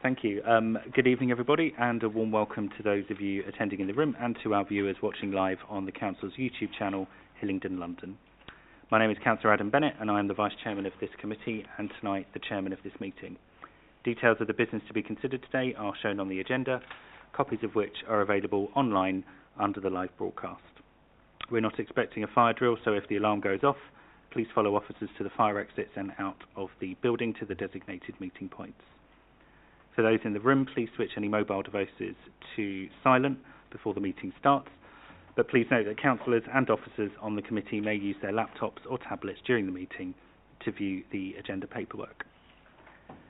Thank you. Good evening, everybody, and a warm welcome to those of you attending in the room and to our viewers watching live on the Council's YouTube channel, Hillingdon, London. My name is Councillor Adam Bennett, and I am the Vice Chairman of this committee, and tonight the Chairman of this meeting. Details of the business to be considered today are shown on the agenda, copies of which are available online under the live broadcast. We're not expecting a fire drill, so if the alarm goes off, please follow officers to the fire exits and out of the building to the designated meeting points. For those in the room, please switch any mobile devices to silent before the meeting starts, but please note that councillors and officers on the committee may use their laptops or tablets during the meeting to view the agenda paperwork.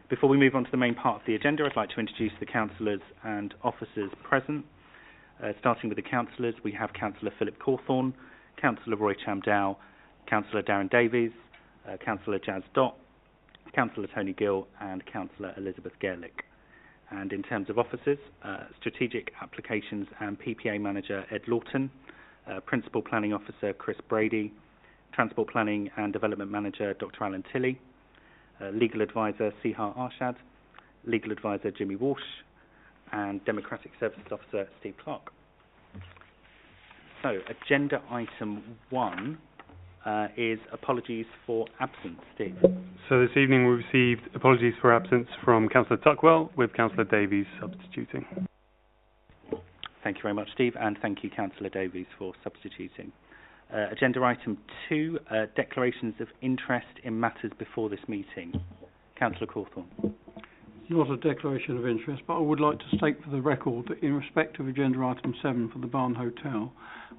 Before we move on to the main part of the agenda, I'd like to introduce the councillors and officers present. Starting with the councillors, we have Councillor Philip Cawthorne, Councillor Roy Chamdow, Councillor Darren Davies, Councillor Jazz Dott, Councillor Tony Gill and Councillor Elizabeth Gerlich. And in terms of officers, Strategic Applications and PPA Manager Ed Lawton, Principal Planning Officer Chris Brady, Transport Planning and Development Manager Dr Alan Tilley, Legal Advisor Sihar Arshad, Legal Advisor Jimmy Walsh, and Democratic Services Officer Steve Clark. So, agenda item 1 is apologies for absence. Steve. So this evening we received apologies for absence from Councillor Tuckwell, with Councillor Davies substituting. Thank you very much, Steve, and thank you, Councillor Davies, for substituting. Agenda item 2, declarations of interest in matters before this meeting. Councillor Cawthorne. Not a declaration of interest, but I would like to state for the record that in respect of agenda item 7 for the Barn Hotel,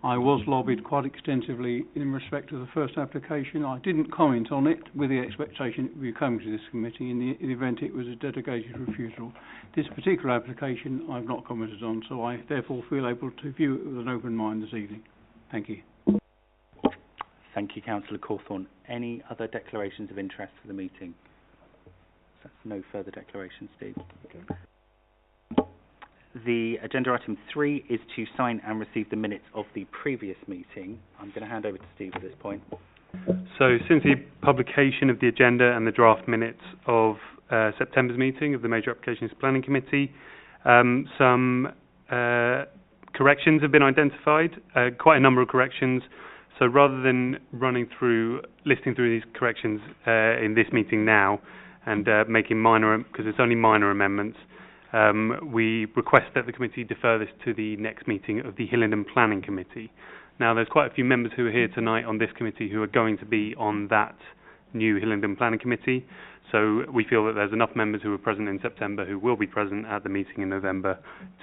I was lobbied quite extensively in respect of the first application. I didn't comment on it with the expectation it would be coming to this committee in the event it was a dedicated refusal. This particular application I've not commented on, so I therefore feel able to view it with an open mind this evening. Thank you. Thank you, Councillor Cawthorne. Any other declarations of interest for the meeting? That's no further declaration, Steve. Okay. The agenda item 3 is to sign and receive the minutes of the previous meeting. I'm going to hand over to Steve at this point. So since the publication of the agenda and the draft minutes of September's meeting of the Major Applications Planning Committee, some corrections have been identified, quite a number of corrections. So rather than listing through these corrections in this meeting now, and making minor, because it's only minor amendments, we request that the committee defer this to the next meeting of the Hillingdon Planning Committee. Now, there's quite a few members who are here tonight on this committee who are going to be on that new Hillingdon Planning Committee, so we feel that there's enough members who were present in September who will be present at the meeting in November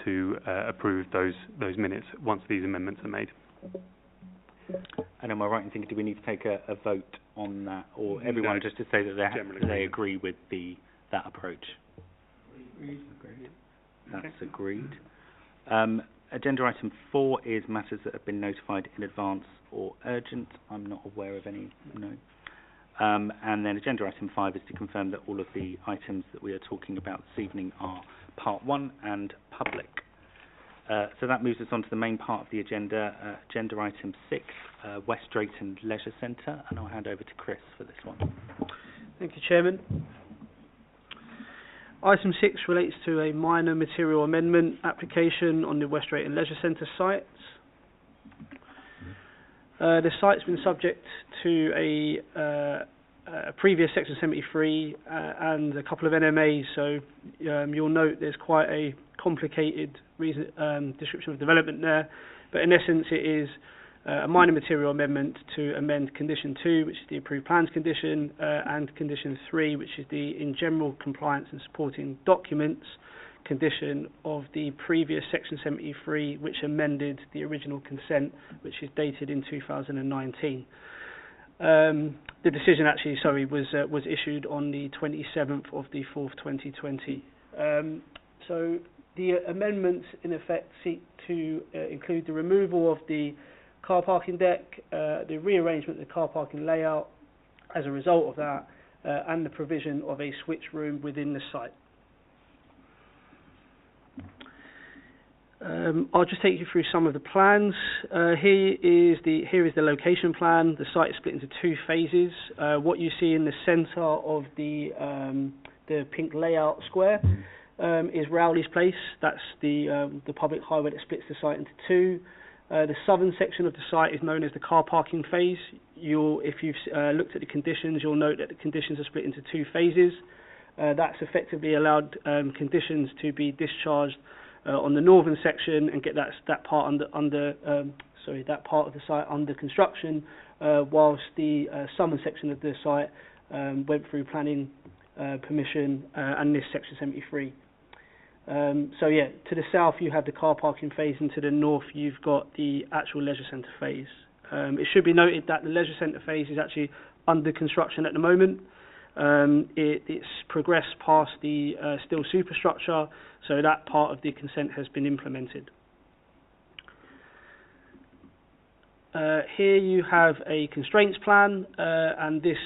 to approve those minutes once these amendments are made. And am I right in thinking, do we need to take a vote on that, or everyone just to say that they agree with that approach? That's agreed. Agenda item 4 is matters that have been notified in advance or urgent. I'm not aware of any, no. And then agenda item 5 is to confirm that all of the items that we are talking about this evening are part 1 and public. So that moves us on to the main part of the agenda, agenda item 6, West Drayton Leisure Centre, and I'll hand over to Chris for this one. Thank you, Chairman. Item 6 relates to a minor material amendment application on the West Drayton Leisure Centre site. The site's been subject to a previous Section 73 and a couple of NMAs, so you'll note there's quite a complicated description of development there, but in essence it is a minor material amendment to amend Condition 2, which is the approved plans condition, and Condition 3, which is the in general compliance and supporting documents condition of the previous Section 73, which amended the original consent, which is dated in 2019. The decision actually, was issued on the 27th of the 4th, 2020. So the amendments, in effect, seek to include the removal of the car parking deck, the rearrangement of the car parking layout as a result of that, and the provision of a switch room within the site. I'll just take you through some of the plans. Here is the location plan. The site is split into 2 phases. What you see in the centre of the pink layout square is Rowley's Place. That's the public highway that splits the site into two. The southern section of the site is known as the car parking phase. If you've looked at the conditions, you'll note that the conditions are split into two phases. That's effectively allowed conditions to be discharged on the northern section and get that part that part of the site under construction, whilst the southern section of the site went through planning permission and this section 73. To the south you have the car parking phase, and to the north you've got the actual leisure centre phase. It should be noted that the leisure centre phase is actually under construction at the moment. It's progressed past the steel superstructure, so that part of the consent has been implemented. Here you have a constraints plan, and this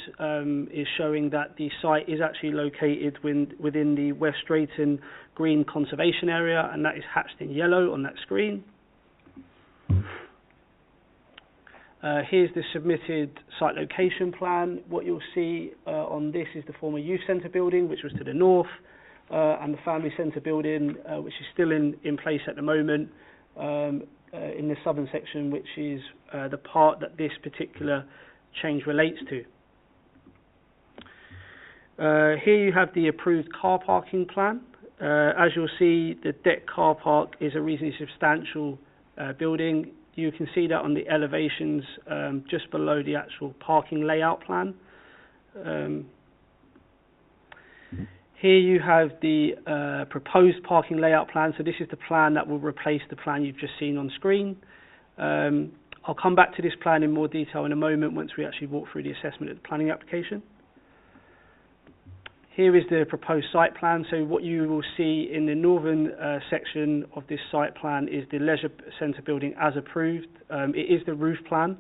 is showing that the site is actually located within the West Drayton Green Conservation Area, and that is hatched in yellow on that screen. Here's the submitted site location plan. What you'll see on this is the former youth centre building, which was to the north, and the family centre building, which is still in place at the moment, in the southern section, which is the part that this particular change relates to. Here you have the approved car parking plan. As you'll see, the deck car park is a reasonably substantial building. You can see that on the elevations just below the actual parking layout plan. Here you have the proposed parking layout plan. So this is the plan that will replace the plan you've just seen on screen. I'll come back to this plan in more detail in a moment once we actually walk through the assessment of the planning application. Here is the proposed site plan. So what you will see in the northern section of this site plan is the leisure centre building as approved. It is the roof plan,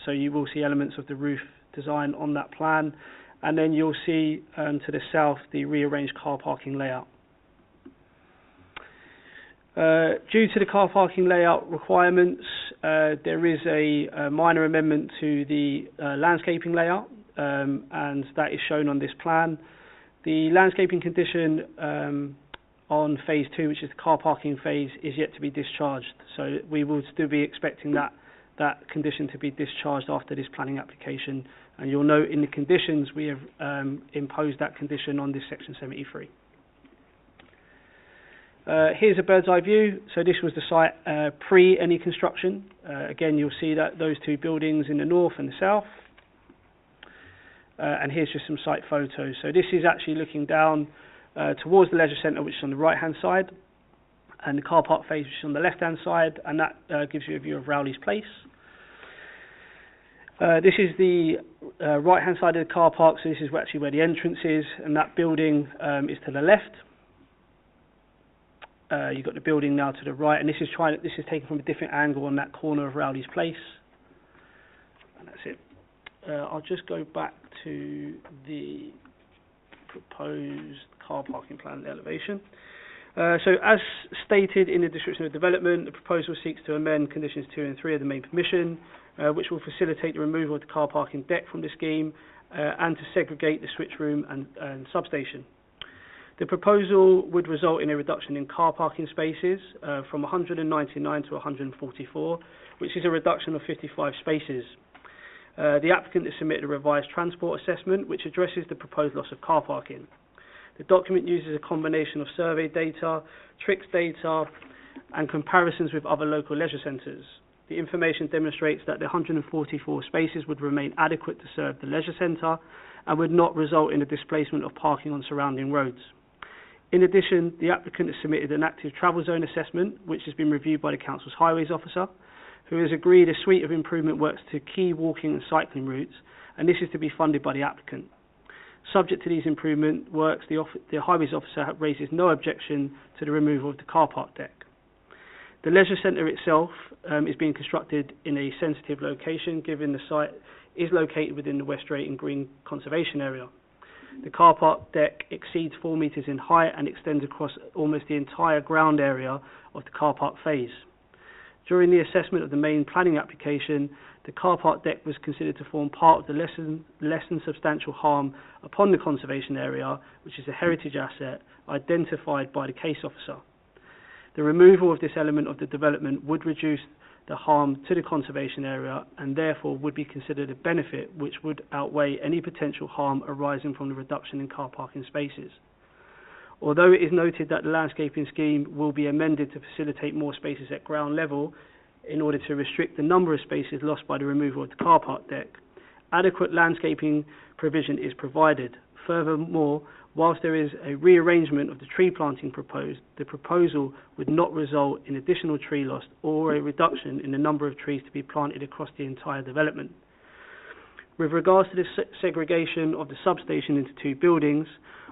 so you will see elements of the roof design on that plan. And then you'll see to the south the rearranged car parking layout. Due to the car parking layout requirements, there is a minor amendment to the landscaping layout, and that is shown on this plan. The landscaping condition on phase 2, which is the car parking phase, is yet to be discharged. So we will still be expecting that condition to be discharged after this planning application. And you'll note in the conditions we have imposed that condition on this section 73. Here's a bird's eye view. So this was the site pre any construction. Again, you'll see that those two buildings in the north and the south. And here's just some site photos. So this is actually looking down towards the leisure centre, which is on the right hand side, and the car park phase, which is on the left hand side, and that gives you a view of Rowley's Place. This is the right hand side of the car park, so this is actually where the entrance is, and that building is to the left. You've got the building now to the right, and this is taken from a different angle on that corner of Rowley's Place. And that's it. I'll just go back to the proposed car parking plan and elevation. So as stated in the description of development, the proposal seeks to amend conditions 2 and 3 of the main permission, which will facilitate the removal of the car parking deck from the scheme and to segregate the switch room and substation. The proposal would result in a reduction in car parking spaces from 199 to 144, which is a reduction of 55 spaces. The applicant has submitted a revised transport assessment which addresses the proposed loss of car parking. The document uses a combination of survey data, TRIX data, and comparisons with other local leisure centres. The information demonstrates that the 144 spaces would remain adequate to serve the leisure centre and would not result in a displacement of parking on surrounding roads. In addition, the applicant has submitted an active travel zone assessment, which has been reviewed by the Council's Highways Officer, who has agreed a suite of improvement works to key walking and cycling routes, and this is to be funded by the applicant. Subject to these improvement works, the Highways Officer raises no objection to the removal of the car park deck. The leisure centre itself is being constructed in a sensitive location, given the site is located within the West Drayton Green Conservation Area. The car park deck exceeds 4 metres in height and extends across almost the entire ground area of the car park phase. During the assessment of the main planning application, the car park deck was considered to form part of the less than substantial harm upon the conservation area, which is a heritage asset identified by the case officer. The removal of this element of the development would reduce the harm to the conservation area and therefore would be considered a benefit which would outweigh any potential harm arising from the reduction in car parking spaces. Although it is noted that the landscaping scheme will be amended to facilitate more spaces at ground level in order to restrict the number of spaces lost by the removal of the car park deck, adequate landscaping provision is provided. Furthermore, whilst there is a rearrangement of the tree planting proposed, the proposal would not result in additional tree loss or a reduction in the number of trees to be planted across the entire development. With regards to the segregation of the substation into two buildings,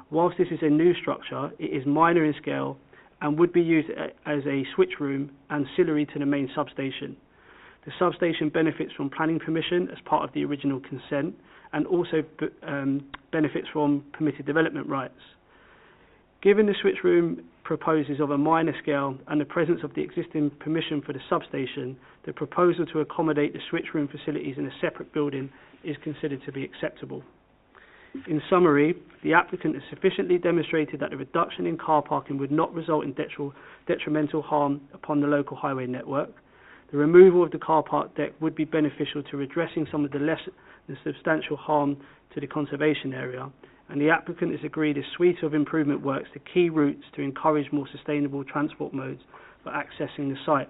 whilst this is a new structure, it is minor in scale and would be used as a switch room ancillary to the main substation. The substation benefits from planning permission as part of the original consent and also benefits from permitted development rights. Given the switch room proposes of a minor scale and the presence of the existing permission for the substation, the proposal to accommodate the switch room facilities in a separate building is considered to be acceptable. In summary, the applicant has sufficiently demonstrated that the reduction in car parking would not result in detrimental harm upon the local highway network. The removal of the car park deck would be beneficial to redressing some of the less than substantial harm to the conservation area, and the applicant has agreed a suite of improvement works to key routes to encourage more sustainable transport modes for accessing the site.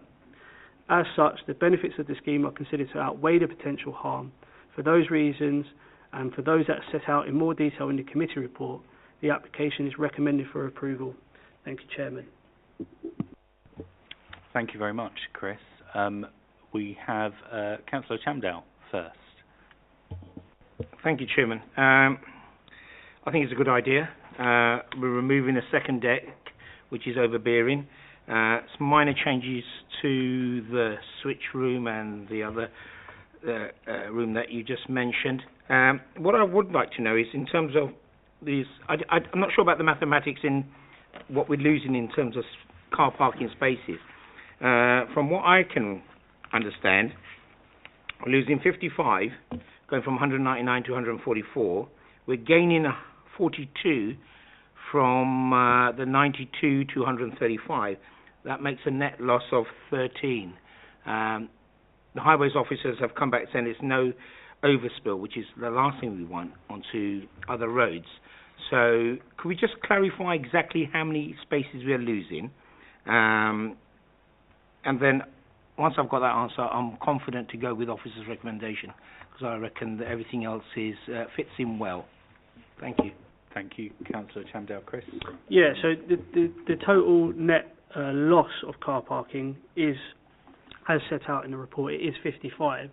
As such, the benefits of the scheme are considered to outweigh the potential harm. For those reasons, and for those that are set out in more detail in the committee report, the application is recommended for approval. Thank you, Chairman. Thank you very much, Chris. We have Councillor Chamdale first. Thank you, Chairman. I think it's a good idea. We're removing a second deck, which is overbearing. Some minor changes to the switch room and the other room that you just mentioned. What I would like to know is, in terms of these, I'm not sure about the mathematics in what we're losing in terms of car parking spaces. From what I can understand, we're losing 55, going from 199 to 144. We're gaining 42 from the 92 to 135. That makes a net loss of 13. The highways officers have come back saying there's no overspill, which is the last thing we want onto other roads. So could we just clarify exactly how many spaces we're losing? And then once I've got that answer, I'm confident to go with officer's recommendation, because I reckon that everything else is fits in well. Thank you. Thank you, Councillor Chamdale. Chris? Yeah, so the total net loss of car parking is, as set out in the report, it is 55.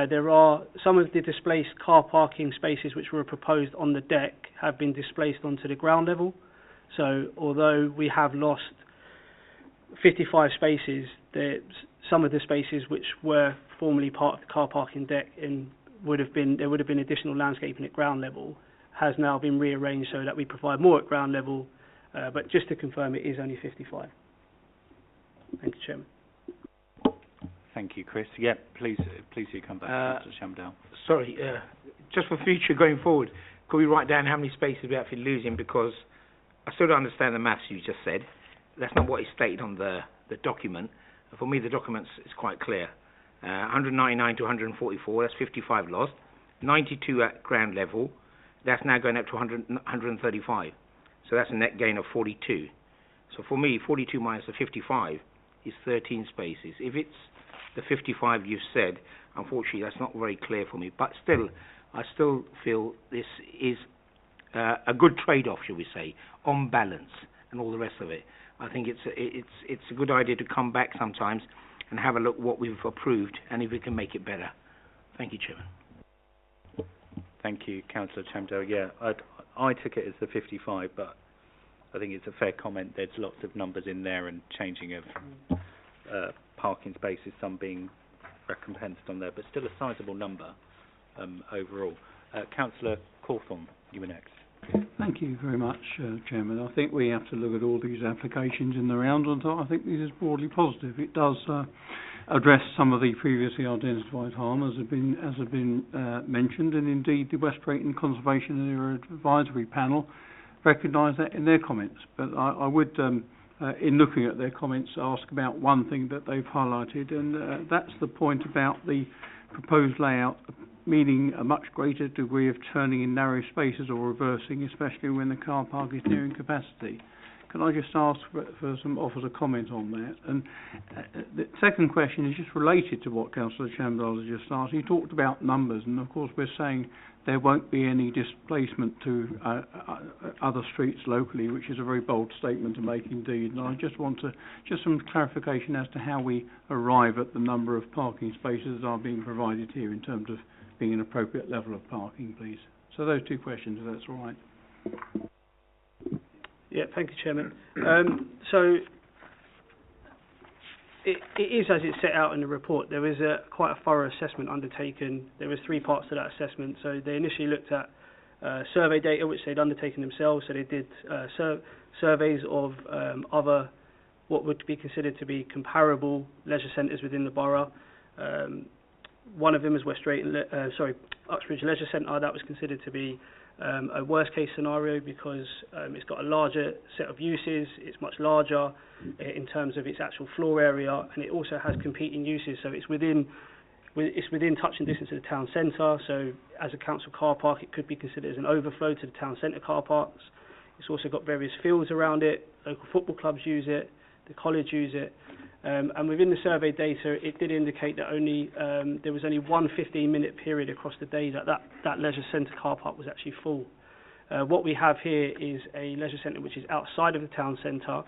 There are some of the displaced car parking spaces which were proposed on the deck have been displaced onto the ground level. So although we have lost 55 spaces, some of the spaces which were formerly part of the car parking deck and there would have been additional landscaping at ground level has now been rearranged so that we provide more at ground level. But just to confirm, it is only 55. Thank you, Chairman. Thank you, Chris. Yeah, please do come back, Councillor Chamdale. Sorry, just for future going forward, could we write down how many spaces we're actually losing? Because I still don't understand the maths you just said. That's not what is stated on the document. For me, the document is quite clear. 199 to 144, that's 55 lost. 92 at ground level, that's now going up to 135. So that's a net gain of 42. So for me, 42 minus the 55 is 13 spaces. If it's the 55 you've said, unfortunately, that's not very clear for me. But still, I still feel this is a good trade-off, shall we say, on balance and all the rest of it. I think it's a good idea to come back sometimes and have a look what we've approved and if we can make it better. Thank you, Chairman. Thank you, Councillor Chamdale. Yeah, I took it as the 55, but I think it's a fair comment. There's lots of numbers in there and changing of parking spaces, some being recompensed on there, but still a sizable number overall. Councillor Cawthorne, you were next. Thank you very much, Chairman. I think we have to look at all these applications in the round, and I think this is broadly positive. It does address some of the previously identified harm as have been mentioned, and indeed the West Drayton Conservation Area Advisory Panel recognised that in their comments. But I would, in looking at their comments, ask about one thing that they've highlighted, and that's the point about the proposed layout, meaning a much greater degree of turning in narrow spaces or reversing, especially when the car park is nearing capacity. Can I just ask for some offers of comment on that? And the second question is just related to what Councillor Chamberlain has just asked. He talked about numbers, and of course we're saying there won't be any displacement to other streets locally, which is a very bold statement to make indeed. And I just want some clarification as to how we arrive at the number of parking spaces that are being provided here in terms of being an appropriate level of parking, please. So those two questions, if that's all right. Yeah, thank you, Chairman. So it is as it's set out in the report. There is quite a thorough assessment undertaken. There was 3 parts to that assessment. So they initially looked at survey data, which they'd undertaken themselves. So they did surveys of other what would be considered to be comparable leisure centres within the borough. One of them is Uxbridge Leisure Centre. That was considered to be a worst case scenario because it's got a larger set of uses, it's much larger in terms of its actual floor area, and it also has competing uses, so it's within touching distance of the town centre. So as a council car park it could be considered as an overflow to the town centre car parks. It's also got various fields around it, local football clubs use it, the college use it, and within the survey data it did indicate that there was only one 15-minute period across the day that leisure centre car park was actually full. What we have here is a leisure centre which is outside of the town centre,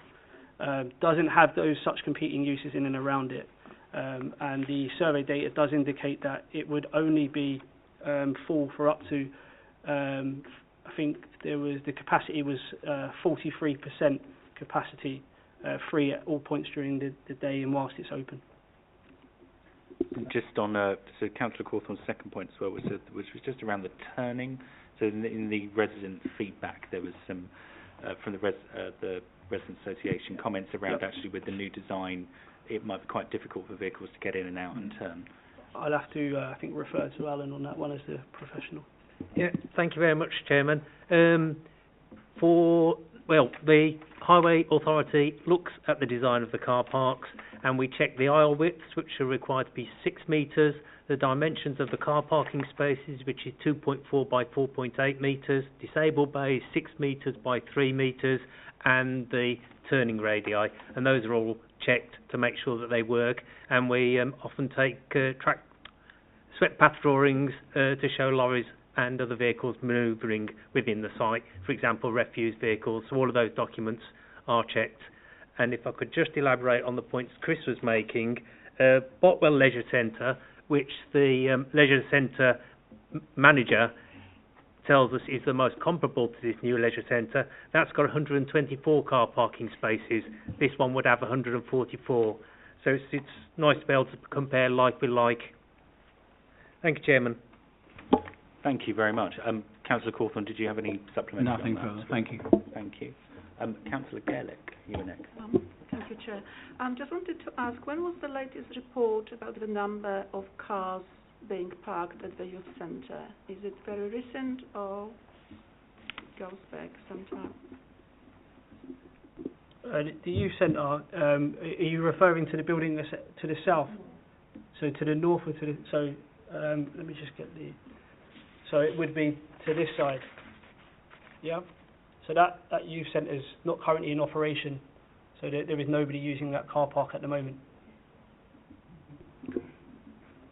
doesn't have those such competing uses in and around it, and the survey data does indicate that it would only be full for up to I think the capacity was 43% capacity free at all points during the day and whilst it's open. Just on so Councillor Cawthorne's second point as well, which was just around the turning. So in the resident feedback, there was some from the resident association comments around actually with the new design, it might be quite difficult for vehicles to get in and out and turn. I'll have to I think refer to Alan on that one as the professional. Yeah, thank you very much, Chairman. The Highway Authority looks at the design of the car parks, and we check the aisle widths, which are required to be 6 metres, the dimensions of the car parking spaces, which is 2.4 by 4.8 metres, disabled bays 6 metres by 3 metres, and the turning radii, and those are all checked to make sure that they work. And we often take swept path drawings to show lorries and other vehicles manoeuvring within the site, for example refuse vehicles. So all of those documents are checked. And if I could just elaborate on the points Chris was making, Botwell Leisure Centre, which the leisure centre manager tells us is the most comparable to this new leisure centre, that's got 124 car parking spaces. This one would have 144. So it's nice to be able to compare like with like. Thank you, Chairman. Thank you very much. Councillor Cawthorne, did you have any supplementary? Nothing further. Thank you. Thank you. Councillor Gaelic, you were next. Thank you, Chair. Just wanted to ask, when was the latest report about the number of cars being parked at the youth centre? Is it very recent or goes back some time? The youth centre, are you referring to the building to the south? So to the north or to the... So let me just get the... So it would be to this side. Yeah? So that youth centre is not currently in operation. So there is nobody using that car park at the moment.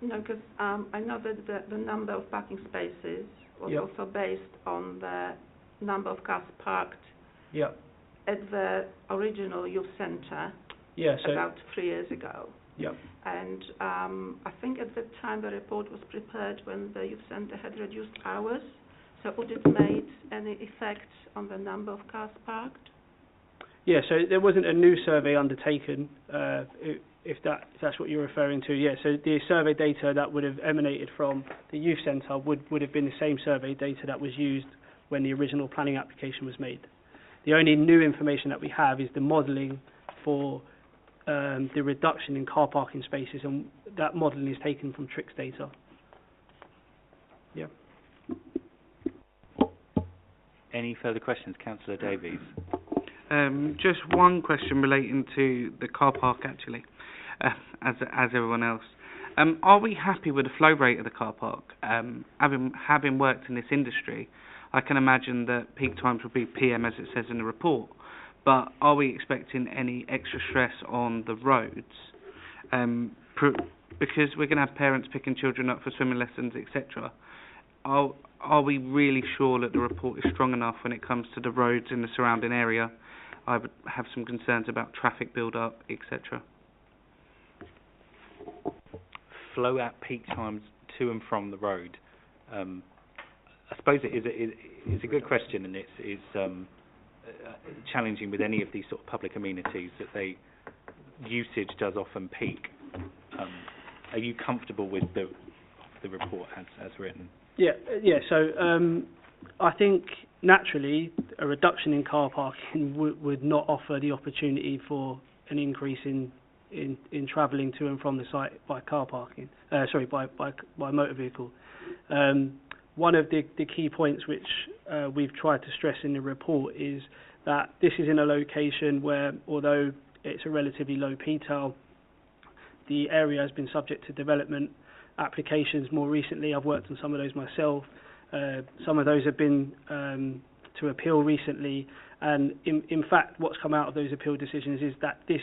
No, because I know that the number of parking spaces was also based on the number of cars parked at the original youth centre about 3 years ago. Yeah. And I think at the time the report was prepared when the youth centre had reduced hours. So would it made any effect on the number of cars parked? Yeah, so there wasn't a new survey undertaken, if that's what you're referring to. Yeah, so the survey data that would have emanated from the youth centre would have been the same survey data that was used when the original planning application was made. The only new information that we have is the modelling for the reduction in car parking spaces, and that modelling is taken from TRIX data. Yeah. Any further questions, Councillor Davies? Just one question relating to the car park, actually, as everyone else. Are we happy with the flow rate of the car park? Having worked in this industry, I can imagine that peak times will be PM, as it says in the report. But are we expecting any extra stress on the roads? Because we're going to have parents picking children up for swimming lessons, etc. Are we really sure that the report is strong enough when it comes to the roads in the surrounding area? I would have some concerns about traffic build-up, etc. Flow at peak times to and from the road. I suppose it is a good question, and it's challenging with any of these sort of public amenities that usage does often peak. Are you comfortable with the report as written? Yeah. So I think naturally a reduction in car parking would not offer the opportunity for an increase in travelling to and from the site by car parking. By motor vehicle. One of the key points which we've tried to stress in the report is that this is in a location where, although it's a relatively low P-TAL, the area has been subject to development applications more recently. I've worked on some of those myself. Some of those have been to appeal recently, and in fact what's come out of those appeal decisions is that this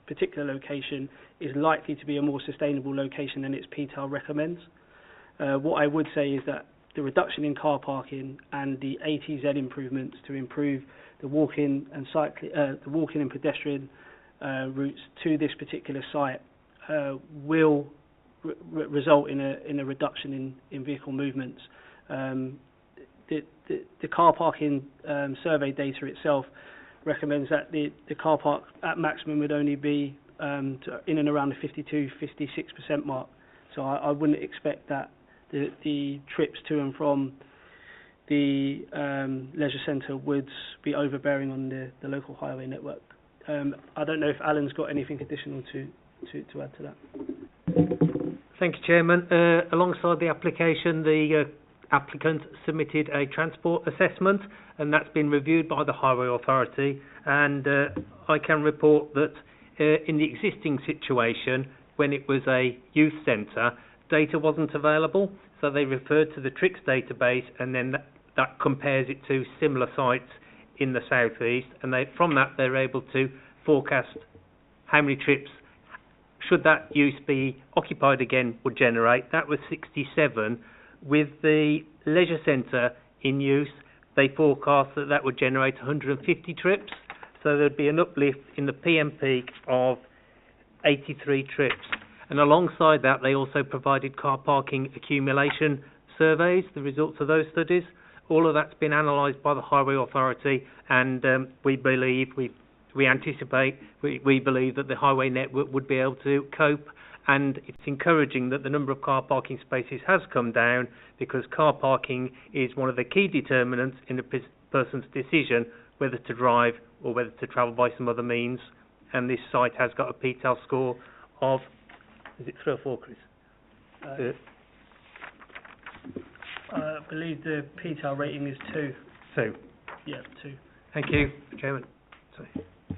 particular location is likely to be a more sustainable location than its P-TAL recommends. What I would say is that the reduction in car parking and the ATZ improvements to improve the walk-in and pedestrian routes to this particular site will result in a reduction in vehicle movements. The car parking survey data itself recommends that the car park at maximum would only be in and around the 52-56% mark. So I wouldn't expect that the trips to and from the leisure centre would be overbearing on the local highway network. I don't know if Alan's got anything additional to add to that. Thank you, Chairman. Alongside the application, the applicant submitted a transport assessment, and that's been reviewed by the Highway Authority, and I can report that in the existing situation, when it was a youth centre, data wasn't available, so they referred to the TRIX database, and then that compares it to similar sites in the southeast, and from that they're able to forecast how many trips, should that use be occupied again, would generate. That was 67. With the leisure centre in use, they forecast that would generate 150 trips, so there'd be an uplift in the PM peak of 83 trips. And alongside that, they also provided car parking accumulation surveys, the results of those studies. All of that's been analysed by the Highway Authority, and we believe that the highway network would be able to cope, and it's encouraging that the number of car parking spaces has come down, because car parking is one of the key determinants in a person's decision whether to drive or whether to travel by some other means. And this site has got a P-TAL score of, is it 3 or 4, Chris? I believe the P-TAL rating is 2. 2. Yeah, 2. Thank you, Chairman. Sorry.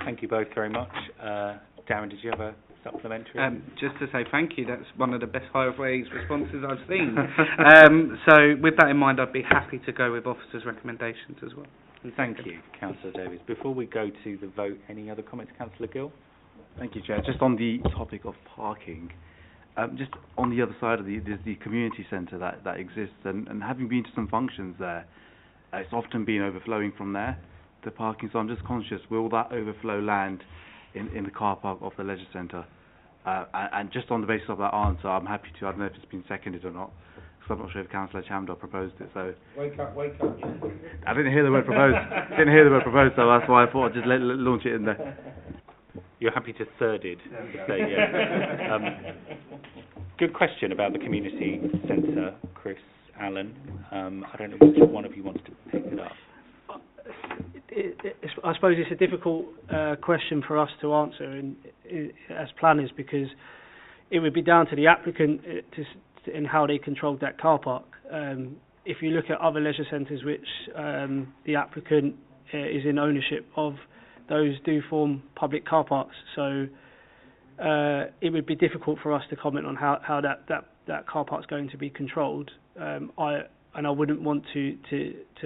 Thank you both very much. Darren, did you have a supplementary? Just to say thank you, that's one of the best highways responses I've seen. So with that in mind, I'd be happy to go with officers' recommendations as well. Thank you, Councillor Davies. Before we go to the vote, any other comments, Councillor Gill? Thank you, Chair. Just on the topic of parking, just on the other side of there's the community centre that exists, and having been to some functions there, it's often been overflowing from there, the parking. So I'm just conscious, will that overflow land in the car park of the leisure centre? And just on the basis of that answer, I'm happy to, I don't know if it's been seconded or not, because I'm not sure if Councillor Chamdor proposed it, so... Wake up. I didn't hear the word proposed, so that's why I thought I'd just launch it in there. You're happy to thirded? Say, yeah. Good question about the community centre, Chris, Alan. I don't know which one of you wants to pick it up. I suppose it's a difficult question for us to answer as planners, because it would be down to the applicant in how they controlled that car park. If you look at other leisure centres which the applicant is in ownership of, those do form public car parks. So it would be difficult for us to comment on how that car park's going to be controlled. I wouldn't want to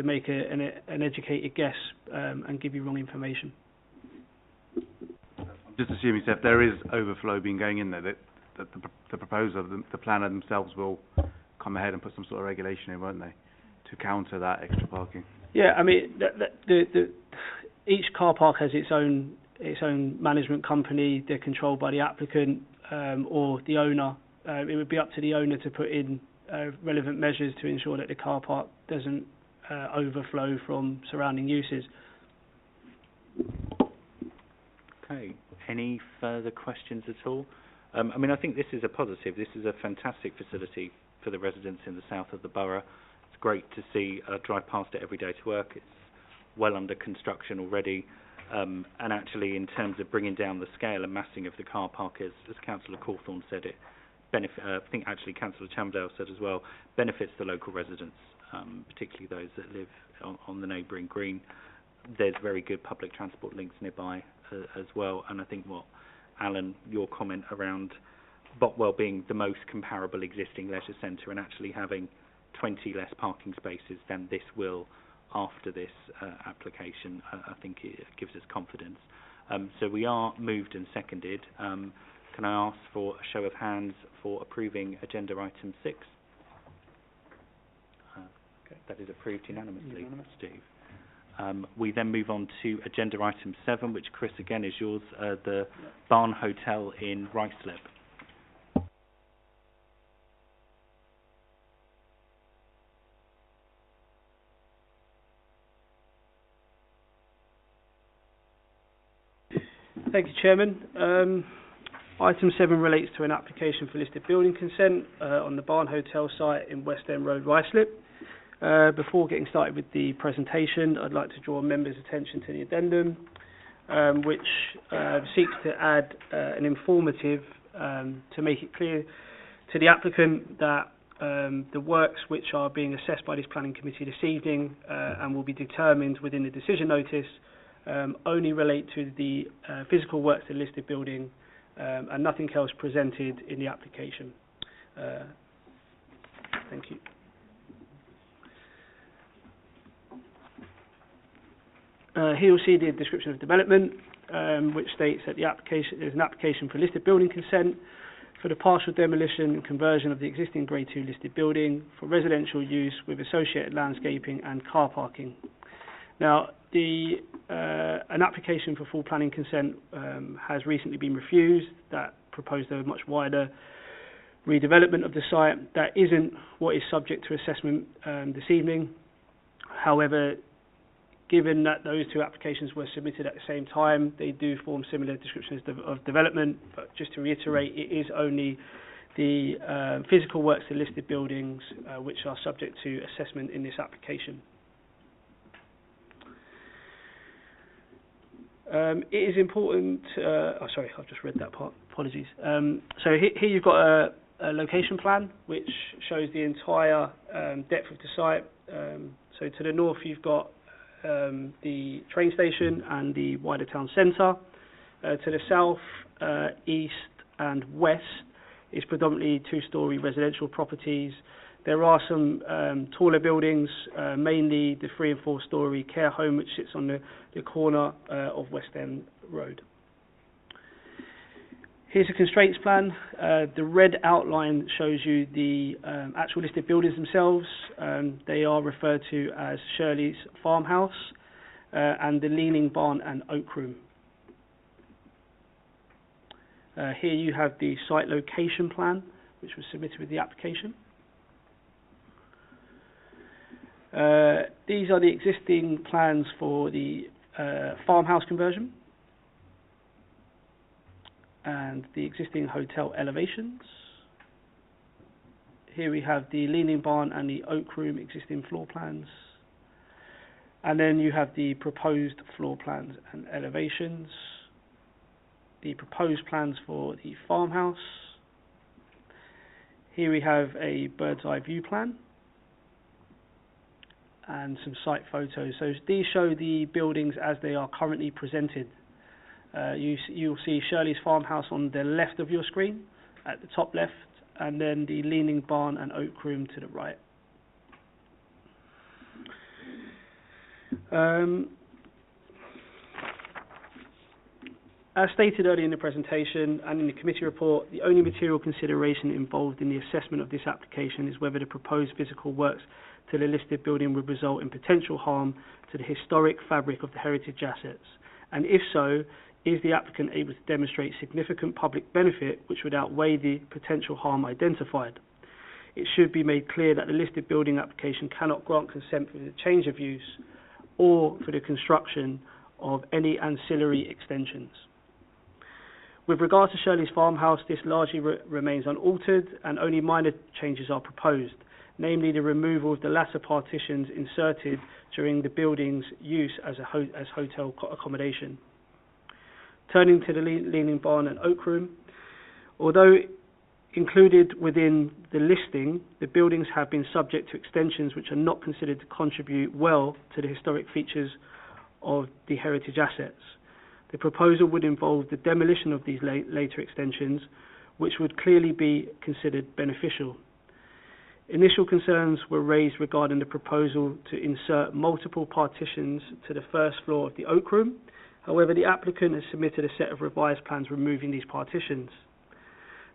make an educated guess and give you wrong information. I'm just assuming, so if there is overflow being going in there, that the proposer, the planner themselves will come ahead and put some sort of regulation in, won't they, to counter that extra parking? Yeah, I mean, each car park has its own management company. They're controlled by the applicant or the owner. It would be up to the owner to put in relevant measures to ensure that the car park doesn't overflow from surrounding uses. Okay. Any further questions at all? I mean, I think this is a positive. This is a fantastic facility for the residents in the south of the borough. It's great to see drive past it every day to work. It's well under construction already. And actually, in terms of bringing down the scale and massing of the car park, as Councillor Cawthorne said, it benefit. I think actually Councillor Chamdale said as well, benefits the local residents, particularly those that live on the neighbouring green. There's very good public transport links nearby as well. And I think Alan, your comment around Botwell being the most comparable existing leisure centre and actually having 20 less parking spaces than this will after this application, I think it gives us confidence. So we are moved and seconded. Can I ask for a show of hands for approving agenda item 6? Okay, that is approved unanimously, Steve. We then move on to agenda item 7, which, Chris, again is yours, the Barn Hotel in Ruislip. Thank you, Chairman. Item 7 relates to an application for listed building consent on the Barn Hotel site in West End Road, Ruislip. Before getting started with the presentation, I'd like to draw members' attention to the addendum, which seeks to add an informative to make it clear to the applicant that the works which are being assessed by this planning committee this evening and will be determined within the decision notice only relate to the physical works of the listed building and nothing else presented in the application. Thank you. Here you'll see the description of development, which states that there's an application for listed building consent for the partial demolition and conversion of the existing Grade 2 listed building for residential use with associated landscaping and car parking. Now, an application for full planning consent has recently been refused. That proposed a much wider redevelopment of the site. That isn't what is subject to assessment this evening. However, given that those two applications were submitted at the same time, they do form similar descriptions of development. But just to reiterate, it is only the physical works of listed buildings which are subject to assessment in this application. It is important. Sorry, I've just read that part. Apologies. So here you've got a location plan which shows the entire depth of the site. So to the north, you've got the train station and the wider town centre. To the south, east and west is predominantly two-storey residential properties. There are some taller buildings, mainly the 3- and 4-storey care home which sits on the corner of West End Road. Here's a constraints plan. The red outline shows you the actual listed buildings themselves. They are referred to as Shirley's Farmhouse and the Leaning Barn and Oak Room. Here you have the site location plan, which was submitted with the application. These are the existing plans for the farmhouse conversion and the existing hotel elevations. Here we have the Leaning Barn and the Oak Room existing floor plans. And then you have the proposed floor plans and elevations, the proposed plans for the farmhouse. Here we have a bird's eye view plan and some site photos. So these show the buildings as they are currently presented. You'll see Shirley's farmhouse on the left of your screen, at the top left, and then the leaning barn and oak room to the right. As stated earlier in the presentation and in the committee report, the only material consideration involved in the assessment of this application is whether the proposed physical works to the listed building would result in potential harm to the historic fabric of the heritage assets, and if so, is the applicant able to demonstrate significant public benefit which would outweigh the potential harm identified. It should be made clear that the listed building application cannot grant consent for the change of use or for the construction of any ancillary extensions. With regards to Shirley's farmhouse, this largely remains unaltered and only minor changes are proposed, namely the removal of the latter partitions inserted during the building's use as hotel accommodation. Turning to the leaning barn and oak room, although included within the listing, the buildings have been subject to extensions which are not considered to contribute well to the historic features of the heritage assets. The proposal would involve the demolition of these later extensions, which would clearly be considered beneficial. Initial concerns were raised regarding the proposal to insert multiple partitions to the first floor of the oak room. However, the applicant has submitted a set of revised plans removing these partitions.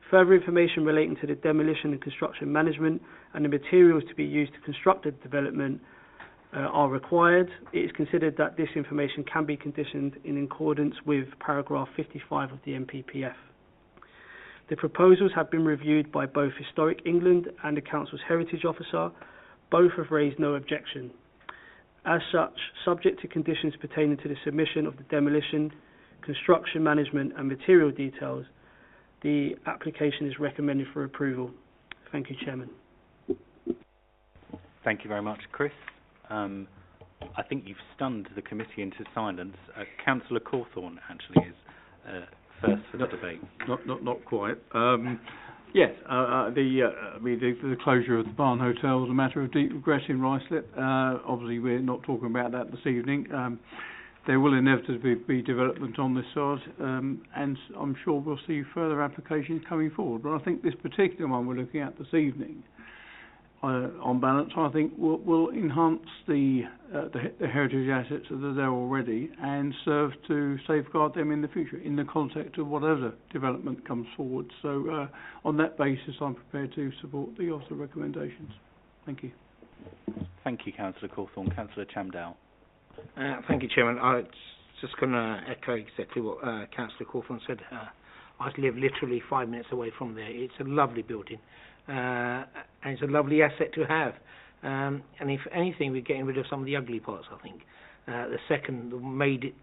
Further information relating to the demolition and construction management and the materials to be used to construct the development are required. It is considered that this information can be conditioned in accordance with paragraph 55 of the NPPF. The proposals have been reviewed by both Historic England and the Council's Heritage Officer. Both have raised no objection. As such, subject to conditions pertaining to the submission of the demolition, construction management and material details, the application is recommended for approval. Thank you, Chairman. Thank you very much, Chris. I think you've stunned the committee into silence. Councillor Cawthorne actually is first for the debate. Not quite. Yes, the closure of the Barn Hotel was a matter of deep regret in Ruislip. Obviously, we're not talking about that this evening. There will inevitably be development on this side, and I'm sure we'll see further applications coming forward. But I think this particular one we're looking at this evening, on balance, I think will enhance the heritage assets that are there already and serve to safeguard them in the future in the context of whatever development comes forward. So on that basis, I'm prepared to support the officer recommendations. Thank you. Thank you, Councillor Cawthorne. Councillor Chamdow. Thank you, Chairman. I was just going to echo exactly what Councillor Cawthorne said. I live literally 5 minutes away from there. It's a lovely building. And it's a lovely asset to have. And if anything, we're getting rid of some of the ugly parts, I think. The second made it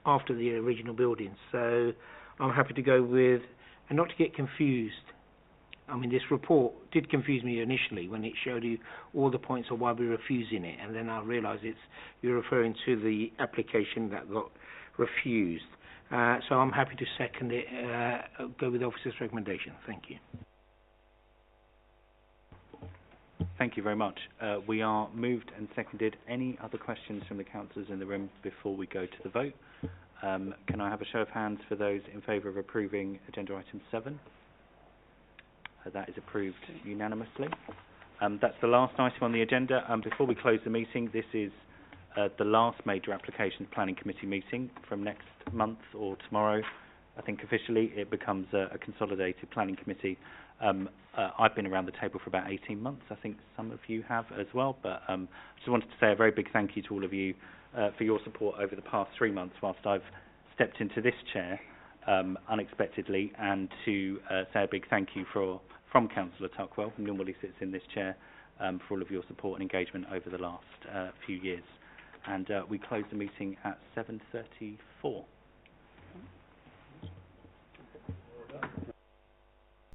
after the original building. So I'm happy to go with, and not to get confused. I mean, this report did confuse me initially when it showed you all the points of why we're refusing it. And then I realised you're referring to the application that got refused. So I'm happy to second it, go with the officer's recommendation. Thank you. Thank you very much. We are moved and seconded. Any other questions from the councillors in the room before we go to the vote? Can I have a show of hands for those in favour of approving agenda item 7? That is approved unanimously. That's the last item on the agenda. Before we close the meeting, this is the last major applications planning committee meeting. From next month or tomorrow, I think officially it becomes a consolidated planning committee. I've been around the table for about 18 months. I think some of you have as well, but I just wanted to say a very big thank you to all of you for your support over the past 3 months whilst I've stepped into this chair unexpectedly, and to say a big thank you from Councillor Tuckwell, who normally sits in this chair, for all of your support and engagement over the last few years. And we close the meeting at 7:34.